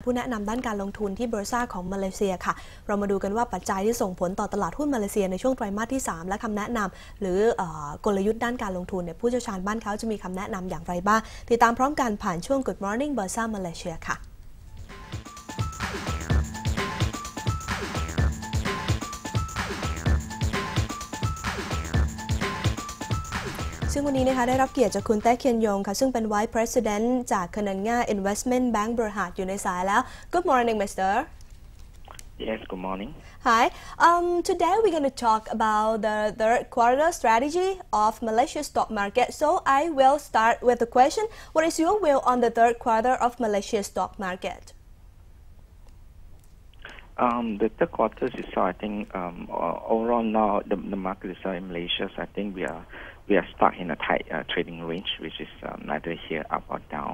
ผู้แนะนำด้านการลงทุนที่เบอร์ซ่าของมาเลเซียค่ะเรามาดูกันว่าปัจจัยที่ส่งผลต่อตลาดหุ้นมาเลเซียในช่วงไตรมาสที่3และคำแนะนำหรือกลยุทธ์ด้านการลงทุนเนี่ยผู้เชี่ยวชาญบ้านเขาจะมีคำแนะนำอย่างไรบ้างติดตามพร้อมกันผ่านช่วง Good Morning BURSA Malaysia ค่ะซึ่งวันนี้นะคะได้รับเกียรติจากคุณแต้เคียนยงค่ะซึ่งเป็น Vice President จากคนันง่า Investment Bank บริหารอยู่ในสายแล้ว Good morning Mr. Yes, good morning. Hi. Today we're going to talk about the third quarter strategy of Malaysia's stock market. So I will start with the question: what is your view on the third quarter of Malaysia's stock market? The third quarter is, I think, overall now the market is in Malaysia. So I think we are stuck in a tight trading range, which is neither here up or down.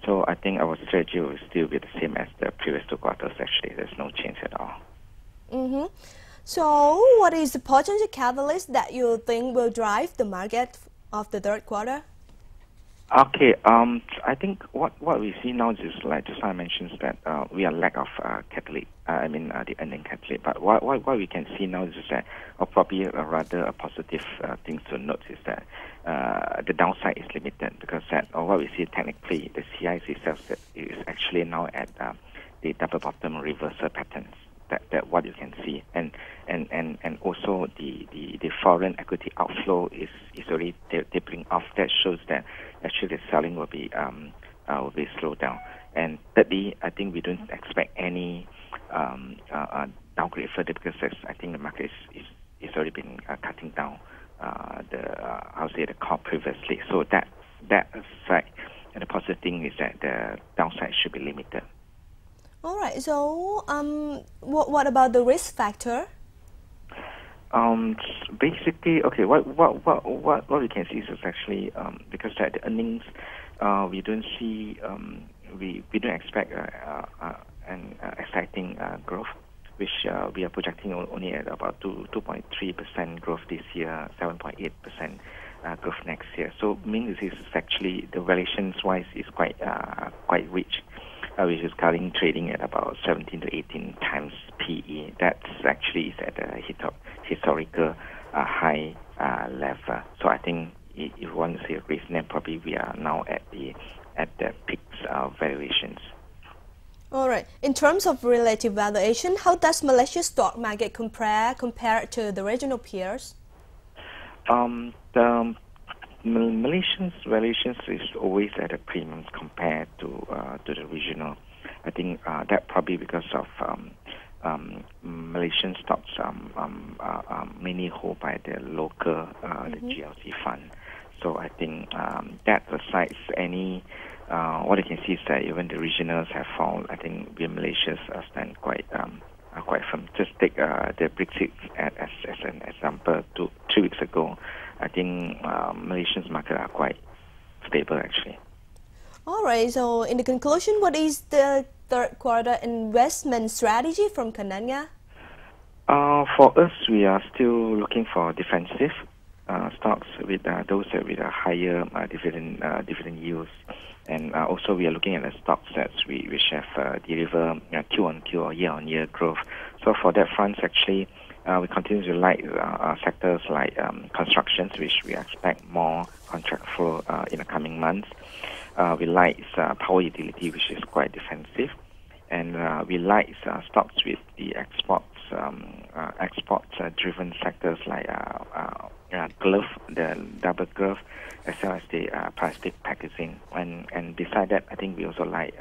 So I think our strategy will still be the same as the previous 2 quarters. Actually, there's no change at all. So what is the potential catalyst that you think will drive the market of the third quarter? Okay, I think what we see now is like just I mentioned that we are lack of catalyst. The earning catalyst. But what we can see now is that, or probably rather a positive thing to note is that the downside is limited because what we see technically the CIC itself is actually now at the double bottom reversal patterns. That what you can see, and also the foreign equity outflow is already tapering off. That shows that actually the selling will be slowed down. And thirdly, I think we don't expect any downgrade further because I think the market is already been cutting down the call previously. So that aside, and the positive thing is that the downside should be limited. All right. So, what about the risk factor? Basically, okay. What we can see is actually because the earnings, we don't see, we don't expect an exciting growth, which we are projecting only at about 2.3% growth this year, 7.8% growth next year. So, meaning this is actually the valuations wise is quite rich. Which is currently trading at about 17 to 18 times PE. That's actually is at a historical high level. So I think if you want to see a reason, then probably we are now at the peaks of valuations. All right. In terms of relative valuation, how does Malaysia's stock market compare to the regional peers? The Malaysians valuations is always at a premium compared to the regional. I think that probably because of Malaysian stocks mainly held by the local the GLC fund. So I think that besides any what you can see is that even the regionals have fallen. I think we Malaysians stand quite firm. Just take the Brexit as an example. 3 weeks ago, I think Malaysia's market are quite stable actually. All right. So in the conclusion, what is the third quarter investment strategy from Kananga? For us, we are still looking for defensive stocks with those with a higher dividend yields, and also we are looking at the stocks that which have deliver Q-on-Q or year-on-year growth. So for that front, actually. We continue to like sectors like constructions, which we expect more contract flow in the coming months. We like power utility, which is quite defensive, and we like stocks with the exports-driven sectors like glove, the double glove, as well as the plastic packaging. And beside that, I think we also like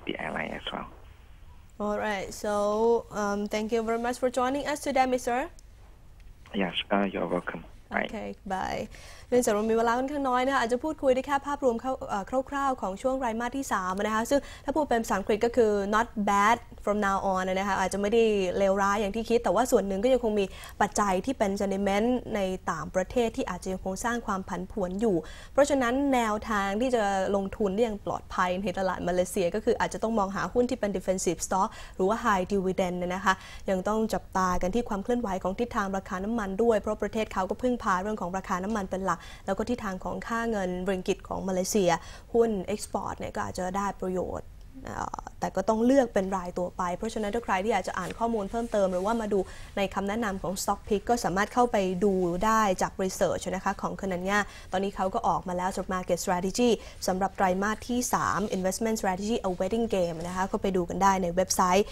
the airline as well. All right. So thank you very much for joining us today, Mr. Yes, you're welcome. Okay, bye. เนื่องจากเรามีเวลาค่อนข้างน้อยนะคะอาจจะพูดคุยได้แค่ภาพรวมคร่าวๆของช่วงไตรมาสที่3นะคะซึ่งถ้าพูดเป็นภาษาอังกฤษก็คือ not bad from now on นะคะอาจจะไม่ได้เลวร้ายอย่างที่คิดแต่ว่าส่วนหนึ่งก็ยังคงมีปัจจัยที่เป็น sentiment ในต่างประเทศที่อาจจะยังคงสร้างความผันผวนอยู่เพราะฉะนั้นแนวทางที่จะลงทุนได้อย่างปลอดภัยในตลาดมาเลเซียก็คืออาจจะต้องมองหาหุ้นที่เป็น defensive stock หรือว่า high dividend นะคะยังต้องจับตากันที่ความเคลื่อนไหวของทิศทางราคาน้ำมันด้วยเพราะประเทศเขาก็พึ่งพาเรื่องของราคาน้ำมันเป็นหลักแล้วก็ทิศทางของค่าเงินริงกิตของมาเลเซียหุ้นเอ็กซ์พอร์ตเนี่ยก็อาจจะได้ประโยชน์ แต่ก็ต้องเลือกเป็นรายตัวไปเพราะฉะนั้นถ้าใครที่อยากจะอ่านข้อมูลเพิ่มเติมหรือว่ามาดูในคำแนะนำของ Stock Pick ก็สามารถเข้าไปดูได้จาก Research นะคะของคนัญญาตอนนี้เขาก็ออกมาแล้วสำหรับ Market Strategy สำหรับไตรมาสที่ 3 Investment Strategy A Waiting Game นะคะก็ไปดูกันได้ในเว็บไซต์